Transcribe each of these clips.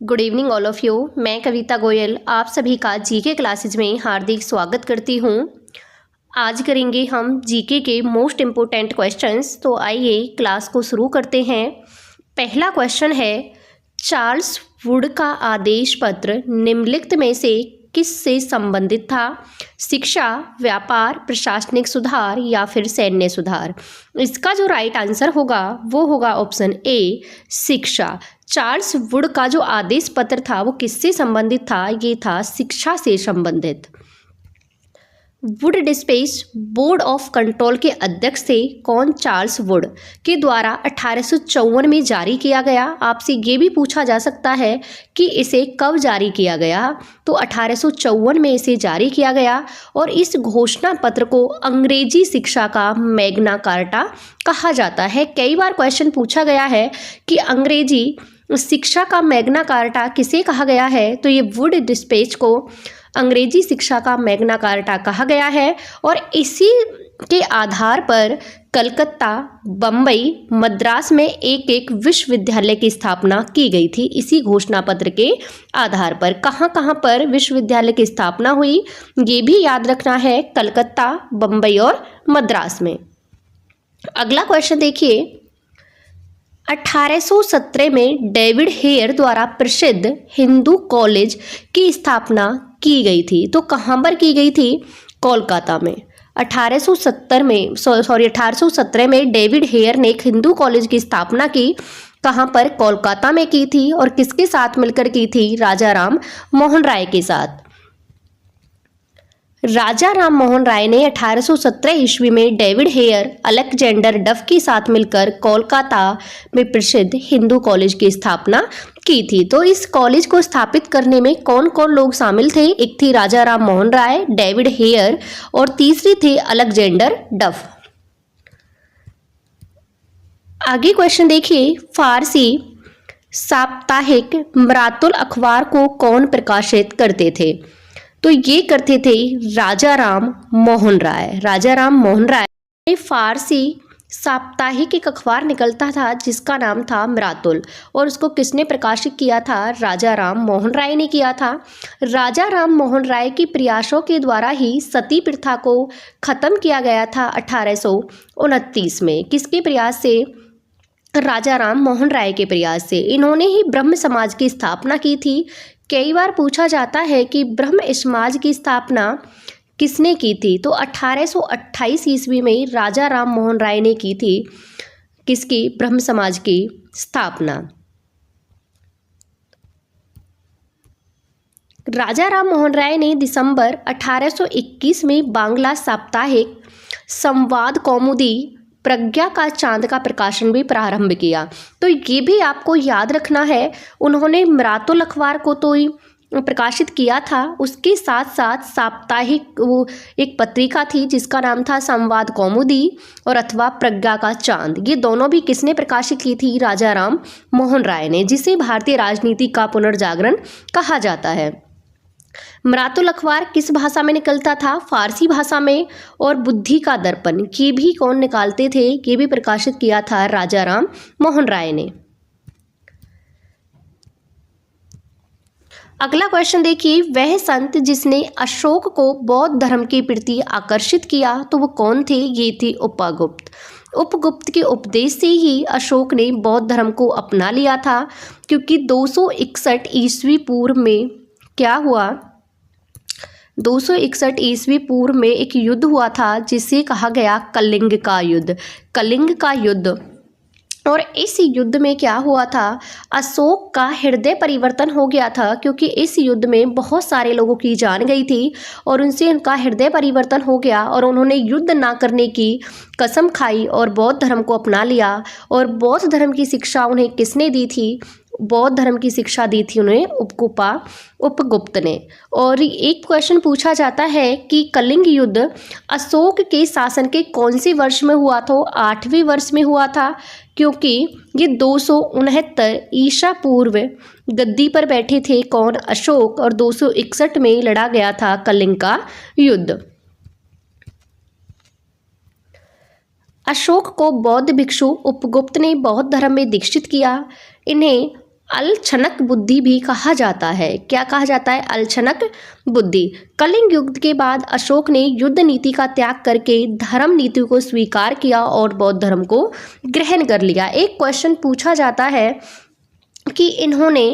Good evening all of you. मैं कविता गोयल आप सभी का जीके क्लासेज में हार्दिक स्वागत करती हूँ। आज करेंगे हम जीके के मोस्ट इम्पोर्टेंट क्वेश्चंस। तो आइए क्लास को शुरू करते हैं। पहला क्वेश्चन है, चार्ल्स वुड का आदेश पत्र निम्नलिखित में से किससे संबंधित था? शिक्षा, व्यापार, प्रशासनिक सुधार या फिर सैन्य सुधार? इसका जो राइट आंसर होगा वो होगा ऑप्शन ए, शिक्षा। चार्ल्स वुड का जो आदेश पत्र था वो किससे संबंधित था? ये था शिक्षा से संबंधित। Would dispatch board of control के अध्यक्ष थे कौन? चार्ल्स वुड के द्वारा 1854 में जारी किया गया। आपसे ये भी पूछा जा सकता है कि इसे कब जारी किया गया, तो 1854 में इसे जारी किया गया। और इस घोषणा पत्र को अंग्रेजी शिक्षा का मैग्ना कार्टा कहा जाता है। कई बार क्वेश्चन पूछा गया है कि अंग्रेजी शिक्षा का मैग्ना कार्टा किसे कहा गया है, तो ये वुड डिस्पेच को अंग्रेजी शिक्षा का मैग्ना कार्टा कहा गया है। और इसी के आधार पर कलकत्ता, बम्बई, मद्रास में एक एक विश्वविद्यालय की स्थापना की गई थी। इसी घोषणा पत्र के आधार पर कहाँ कहाँ पर विश्वविद्यालय की स्थापना हुई ये भी याद रखना है, कलकत्ता, बम्बई और मद्रास में। अगला क्वेश्चन देखिए, 1817 में डेविड हेयर द्वारा प्रसिद्ध हिंदू कॉलेज की स्थापना की गई थी। तो कहाँ पर की गई थी? कोलकाता में। 1817 में डेविड हेयर ने एक हिंदू कॉलेज की स्थापना की। कहाँ पर? कोलकाता में की थी। और किसके साथ मिलकर की थी? राजा राम मोहन राय के साथ। राजा राम मोहन राय ने 1817 ईस्वी में डेविड हेयर, अलेक्जेंडर डफ के साथ मिलकर कोलकाता में प्रसिद्ध हिंदू कॉलेज की स्थापना की थी। तो इस कॉलेज को स्थापित करने में कौन कौन लोग शामिल थे? एक थी राजा राम मोहन राय, डेविड हेयर और तीसरी थे अलेक्जेंडर डफ। आगे क्वेश्चन देखिए, फारसी साप्ताहिक मरातुल अखबार को कौन प्रकाशित करते थे? तो ये करते थे राजा राम मोहन राय। राजा राम मोहन राय ने फारसी साप्ताहिक एक अखबार निकलता था जिसका नाम था मरातुल, और उसको किसने प्रकाशित किया था? राजा राम मोहन राय ने किया था। राजा राम मोहन राय के प्रयासों के द्वारा ही सती प्रथा को खत्म किया गया था 1829 में। किसके प्रयास से? राजा राम मोहन राय के प्रयास से। इन्होंने ही ब्रह्म समाज की स्थापना की थी। कई बार पूछा जाता है कि ब्रह्म समाज की स्थापना किसने की थी? तो 1828 ईस्वी में राजा राम मोहन राय ने की थी। किसकी? ब्रह्म समाज की स्थापना। राजा राम मोहन राय ने दिसंबर 1821 में बांग्ला साप्ताहिक संवाद कौमुदी प्रज्ञा का चांद का प्रकाशन भी प्रारंभ किया। तो ये भी आपको याद रखना है, उन्होंने मरातुल अखबार को तो प्रकाशित किया था, उसके साथ साथ साप्ताहिक वो एक पत्रिका थी जिसका नाम था संवाद कौमुदी और अथवा प्रज्ञा का चांद। ये दोनों भी किसने प्रकाशित की थी? राजा राम मोहन राय ने, जिसे भारतीय राजनीति का पुनर्जागरण कहा जाता है। मरातुल अखबार किस भाषा में निकलता था? फारसी भाषा में। और बुद्धि का दर्पण ये भी कौन निकालते थे? ये भी प्रकाशित किया था राजा राम मोहन राय ने। अगला क्वेश्चन देखिए, वह संत जिसने अशोक को बौद्ध धर्म के प्रति आकर्षित किया, तो वो कौन थे? ये थे उपगुप्त। उपगुप्त के उपदेश से ही अशोक ने बौद्ध धर्म को अपना लिया था, क्योंकि 261 ईस्वी पूर्व में क्या हुआ? 261 ईस्वी पूर्व में एक युद्ध हुआ था जिसे कहा गया कलिंग का युद्ध। कलिंग का युद्ध। और इस युद्ध में क्या हुआ था? अशोक का हृदय परिवर्तन हो गया था, क्योंकि इस युद्ध में बहुत सारे लोगों की जान गई थी और उनसे उनका हृदय परिवर्तन हो गया और उन्होंने युद्ध ना करने की कसम खाई और बौद्ध धर्म को अपना लिया। और बौद्ध धर्म की शिक्षा उन्हें किसने दी थी? बौद्ध धर्म की शिक्षा दी थी उन्हें उपगुप्त ने। और एक क्वेश्चन पूछा जाता है कि कलिंग युद्ध अशोक के शासन के कौन से वर्ष में हुआ था? 8वें वर्ष में हुआ था, क्योंकि ये 269 ईसा पूर्व गद्दी पर बैठे थे कौन? अशोक। और 261 में लड़ा गया था कलिंग का युद्ध। अशोक को बौद्ध भिक्षु उपगुप्त ने बौद्ध धर्म में दीक्षित किया। इन्हें अलक्षणक बुद्धि भी कहा जाता है। क्या कहा जाता है? अलक्षणक बुद्धि। कलिंग युद्ध के बाद अशोक ने युद्ध नीति का त्याग करके धर्म नीति को स्वीकार किया और बौद्ध धर्म को ग्रहण कर लिया। एक क्वेश्चन पूछा जाता है कि इन्होंने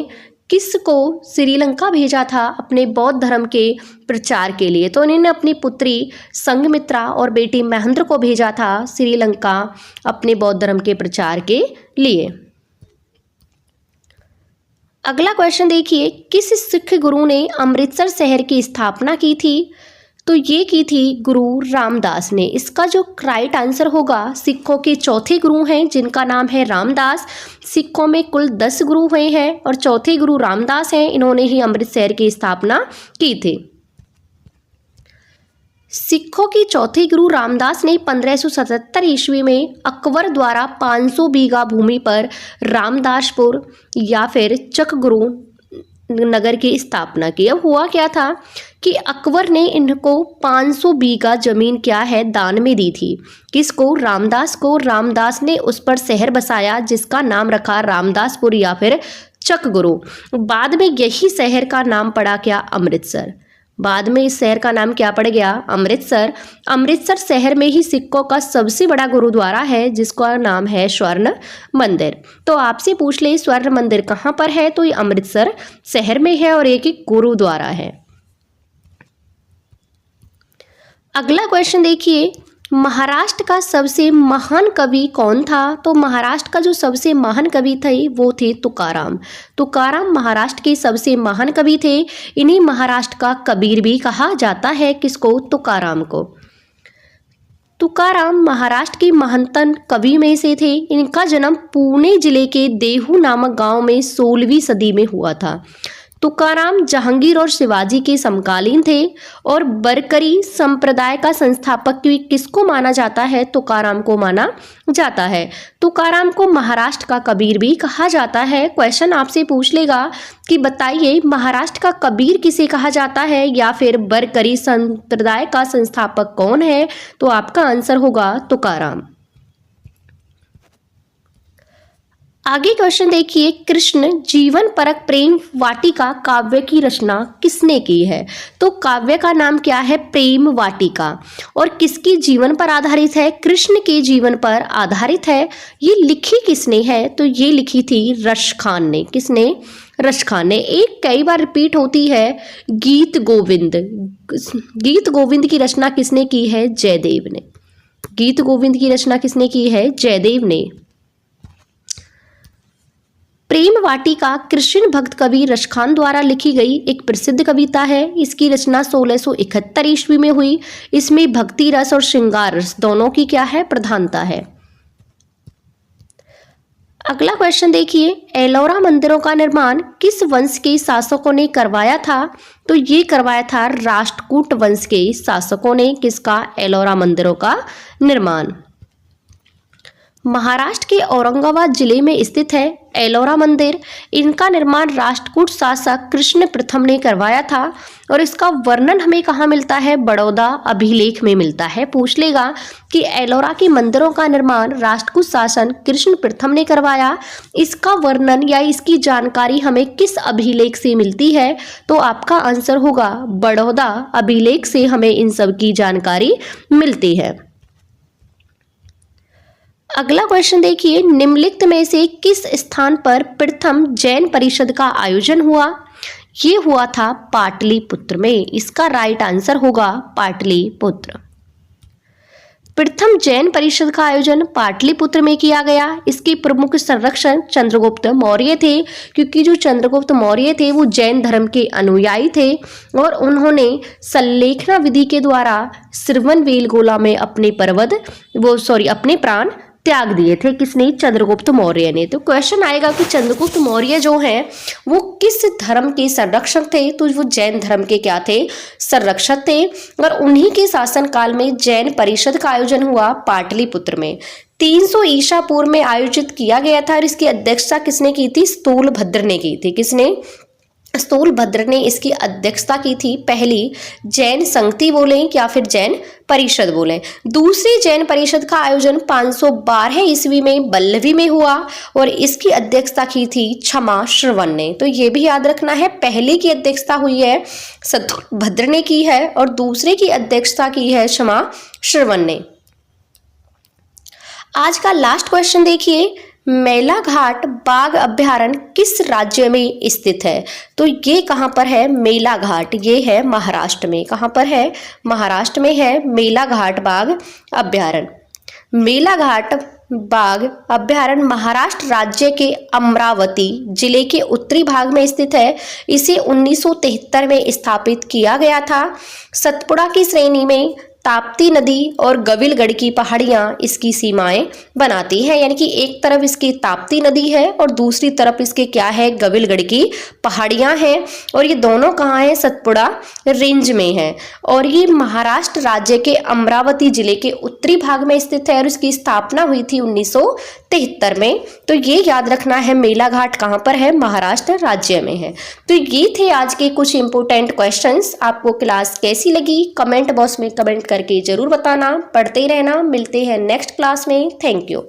किसको श्रीलंका भेजा था अपने बौद्ध धर्म के प्रचार के लिए? तो इन्होंने अपनी पुत्री संघमित्रा और बेटी महेंद्र को भेजा था श्रीलंका अपने बौद्ध धर्म के प्रचार के लिए। अगला क्वेश्चन देखिए, किस सिख गुरु ने अमृतसर शहर की स्थापना की थी? तो ये की थी गुरु रामदास ने। इसका जो राइट आंसर होगा, सिखों के चौथे गुरु हैं जिनका नाम है रामदास। सिखों में कुल 10 गुरु हुए हैं और चौथे गुरु रामदास हैं। इन्होंने ही अमृतसर की स्थापना की थी। सिखों के चौथे गुरु रामदास ने 1577 ईस्वी में अकबर द्वारा 500 बीघा भूमि पर रामदासपुर या फिर चकगुरु नगर की स्थापना की। अब हुआ क्या था कि अकबर ने इनको 500 बीघा जमीन क्या है दान में दी थी। किसको? रामदास को। रामदास ने उस पर शहर बसाया जिसका नाम रखा रामदासपुर या फिर चकगुरु। बाद में यही शहर का नाम पड़ा क्या? अमृतसर। बाद में इस शहर का नाम क्या पड़ गया? अमृतसर। अमृतसर शहर में ही सिखों का सबसे बड़ा गुरुद्वारा है जिसका नाम है स्वर्ण मंदिर। तो आपसे पूछ ले स्वर्ण मंदिर कहाँ पर है? तो ये अमृतसर शहर में है और एक गुरुद्वारा है। अगला क्वेश्चन देखिए, महाराष्ट्र का सबसे महान कवि कौन था? तो महाराष्ट्र का जो सबसे महान कवि थे वो थे तुकाराम। तुकाराम महाराष्ट्र के सबसे महान कवि थे। इन्हीं महाराष्ट्र का कबीर भी कहा जाता है। किसको? तुकाराम को। तुकाराम महाराष्ट्र के महंतन कवि में से थे। इनका जन्म पुणे जिले के देहू नामक गांव में 16वीं सदी में हुआ था। तुकाराम जहांगीर और शिवाजी के समकालीन थे और बरकरी संप्रदाय का संस्थापक किसको माना जाता है? तुकाराम को माना जाता है। तुकाराम को महाराष्ट्र का कबीर भी कहा जाता है। क्वेश्चन आपसे पूछ लेगा कि बताइए महाराष्ट्र का कबीर किसे कहा जाता है या फिर बरकरी संप्रदाय का संस्थापक कौन है? तो आपका आंसर होगा तुकाराम। आगे क्वेश्चन देखिए, कृष्ण जीवन परक प्रेम वाटिका काव्य की रचना किसने की है? तो काव्य का नाम क्या है? प्रेम वाटिका। और किसके जीवन पर आधारित है? कृष्ण के जीवन पर आधारित है। ये लिखी किसने है? तो ये लिखी थी रश खान ने। किसने? रश खान ने। एक कई बार रिपीट होती है गीत गोविंद। गीत गोविंद की रचना किसने की है? जयदेव ने। गीत गोविंद की रचना किसने की है? जयदेव ने। प्रेम वाटिका कृष्ण भक्त कवि रशखान द्वारा लिखी गई एक प्रसिद्ध कविता है। इसकी रचना 1671 ईस्वी में हुई। इसमें भक्ति रस और श्रृंगार रस दोनों की क्या है? प्रधानता है। अगला क्वेश्चन देखिए, एलोरा मंदिरों का निर्माण किस वंश के शासकों ने करवाया था? तो ये करवाया था राष्ट्रकूट वंश के शासकों ने। किसका? एलोरा मंदिरों का निर्माण। महाराष्ट्र के औरंगाबाद जिले में स्थित है एलोरा मंदिर। इनका निर्माण राष्ट्रकूट शासक कृष्ण प्रथम ने करवाया था और इसका वर्णन हमें कहाँ मिलता है? बड़ौदा अभिलेख में मिलता है। पूछ लेगा कि एलोरा के मंदिरों का निर्माण राष्ट्रकूट शासक कृष्ण प्रथम ने करवाया। इसका वर्णन या इसकी जानकारी हमें किस अभिलेख से मिलती है? तो आपका आंसर होगा बड़ौदा अभिलेख से हमें इन सब की जानकारी मिलती है। अगला क्वेश्चन देखिए, निम्नलिखित में से किस स्थान पर प्रथम जैन परिषद का आयोजन हुआ? ये हुआ था पाटलिपुत्र में। इसका राइट आंसर होगा पाटलिपुत्र। प्रथम जैन परिषद का आयोजन पाटलिपुत्र में किया गया। इसके प्रमुख संरक्षक चंद्रगुप्त मौर्य थे, क्योंकि जो चंद्रगुप्त मौर्य थे वो जैन धर्म के अनुयायी थे और उन्होंने संलेखना विधि के द्वारा श्रवणबेलगोला में अपने अपने प्राण त्याग दिए थे। किसने? चंद्रगुप्त मौर्य ने। तो क्वेश्चन आएगा कि चंद्रगुप्त मौर्य जो हैं वो किस धर्म के संरक्षक थे? तो वो जैन धर्म के क्या थे? संरक्षक थे। और उन्हीं के शासनकाल में जैन परिषद का आयोजन हुआ पाटलिपुत्र में। 300 ईसा पूर्व में आयोजित किया गया था और इसकी अध्यक्षता किसने की थी? स्थूलभद्र ने की थी। किसने? स्थूलभद्र ने इसकी अध्यक्षता की थी? पहली, जैन संगति बोलें या फिर जैन परिषद बोलें। दूसरी जैन परिषद का आयोजन 512 ईस्वी में बल्लवी में हुआ और इसकी अध्यक्षता की थी क्षमा श्रवण ने। तो ये भी याद रखना है, पहले की अध्यक्षता हुई है स्थूलभद्र ने की है और दूसरे की अध्यक्षता की है क्षमा श्रवण ने। आज का लास्ट क्वेश्चन देखिए, मेलाघाट बाघ अभयारण्य किस राज्य में स्थित है? तो ये कहाँ पर है? मेलाघाट, ये है महाराष्ट्र में। कहाँ पर है? महाराष्ट्र में है मेलाघाट बाघ अभयारण्य। मेलाघाट बाघ अभयारण्य महाराष्ट्र राज्य के अमरावती जिले के उत्तरी भाग में स्थित है। इसे 1973 में स्थापित किया गया था। सतपुड़ा की श्रेणी में ताप्ती नदी और गविलगढ़ की पहाड़ियां इसकी सीमाएं बनाती हैं, यानी कि एक तरफ इसकी ताप्ती नदी है और दूसरी तरफ इसके क्या है? गविलगढ़ की पहाड़ियां हैं। और ये दोनों कहाँ हैं? सतपुड़ा रेंज में है और ये महाराष्ट्र राज्य के अमरावती जिले के उत्तरी भाग में स्थित है और इसकी स्थापना हुई थी 1973 में। तो ये याद रखना है, मेलाघाट कहाँ पर है? महाराष्ट्र राज्य में है। तो ये थे आज के कुछ इंपोर्टेंट क्वेश्चंस। आपको क्लास कैसी लगी कमेंट बॉक्स में कमेंट करके जरूर बताना। पढ़ते रहना, मिलते हैं नेक्स्ट क्लास में। Thank you.